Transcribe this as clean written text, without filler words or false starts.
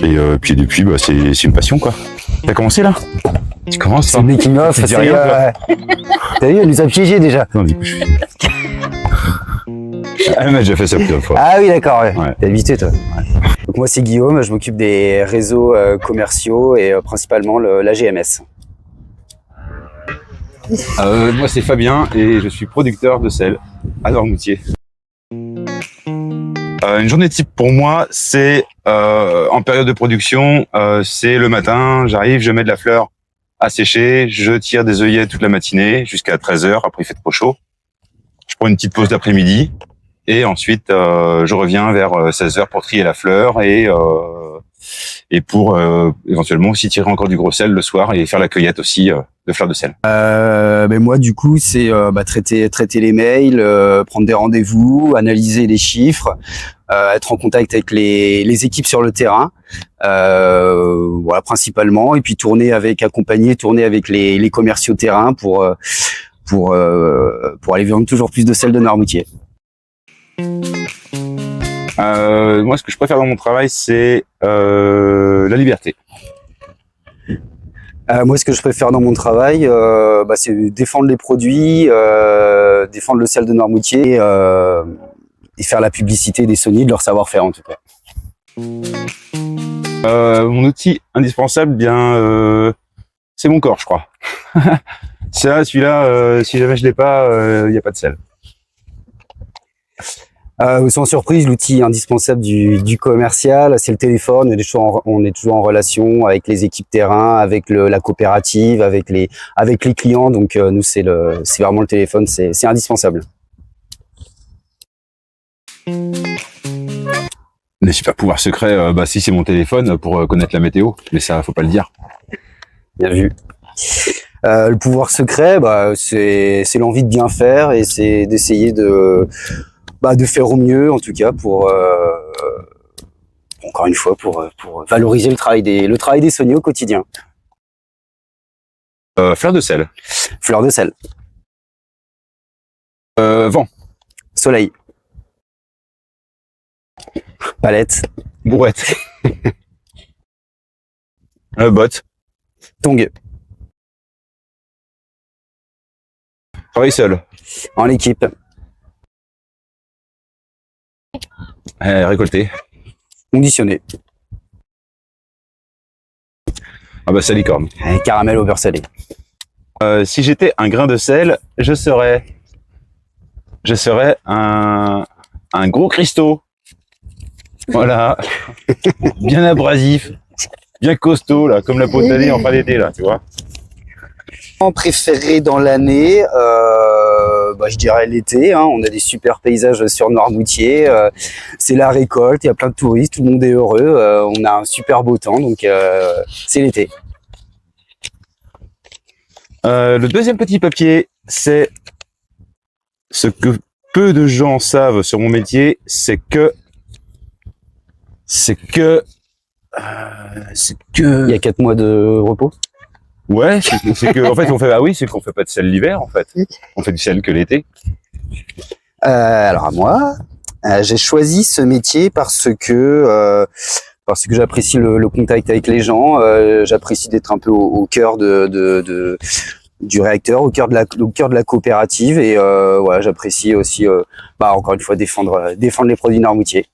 Et puis depuis, bah, c'est une passion, quoi. T'as commencé là? Tu commences? C'est le making of. Tu dis rien, toi. T'as vu, elle nous a piégés déjà. Non, du coup, je suis... Ah, mais j'ai fait ça plusieurs fois. Ah oui, d'accord, ouais. Ouais. T'es habitué, toi. Ouais. Donc moi, c'est Guillaume, je m'occupe des réseaux commerciaux et principalement la GMS. Moi, c'est Fabien et je suis producteur de sel à Noirmoutier. Une journée type pour moi, c'est en période de production, c'est le matin, j'arrive, je mets de la fleur à sécher, je tire des œillets toute la matinée jusqu'à 13h, après il fait trop chaud. Je prends une petite pause d'après-midi et ensuite je reviens vers 16h pour trier la fleur et pour éventuellement aussi tirer encore du gros sel le soir et faire la cueillette aussi de fleurs de sel. Mais moi, du coup, c'est traiter les mails, prendre des rendez-vous, analyser les chiffres, être en contact avec les équipes sur le terrain, voilà, principalement, et puis tourner avec les commerciaux terrain pour aller vendre toujours plus de sel de Noirmoutier. Moi, ce que je préfère dans mon travail, c'est la liberté. Moi, ce que je préfère dans mon travail, c'est défendre les produits, défendre le sel de Noirmoutier et faire la publicité des Sony, de leur savoir-faire en tout cas. Mon outil indispensable, bien, c'est mon corps, je crois. Celui-là, si jamais je l'ai pas, il n'y a pas de sel. Sans surprise, l'outil indispensable du commercial, c'est le téléphone. On est toujours en relation avec les équipes terrain, avec la coopérative, avec les clients. Donc nous, c'est vraiment le téléphone, c'est indispensable. Les super pouvoirs secrets, si c'est mon téléphone pour connaître la météo, mais ça, faut pas le dire. Bien vu. Le pouvoir secret, c'est l'envie de bien faire et c'est d'essayer de faire au mieux, en tout cas, encore une fois, pour valoriser le travail des Sony au quotidien. Fleur de sel. Fleur de sel. Vent. Soleil. Palette. Brouette. Botte. Tongue. Travail seul. En équipe. Récolter. Conditionné. Salicorne. Caramel au beurre salé. Si j'étais un grain de sel, je serais un gros cristaux. Voilà. Bien abrasif, bien costaud, là, comme la potanée en fin d'été, là, tu vois. Préféré dans l'année, je dirais l'été. On a des super paysages sur Noirmoutier. C'est la récolte, il y a plein de touristes, tout le monde est heureux. On a un super beau temps, donc c'est l'été. Le deuxième petit papier, c'est ce que peu de gens savent sur mon métier, c'est que il y a 4 mois de repos. Ouais, c'est que en fait c'est qu'on fait pas de sel l'hiver en fait. On fait du sel que l'été. Alors moi, j'ai choisi ce métier parce que j'apprécie le contact avec les gens, j'apprécie d'être un peu au cœur du réacteur, au cœur de la coopérative et voilà, j'apprécie aussi encore une fois défendre les produits Noirmoutier.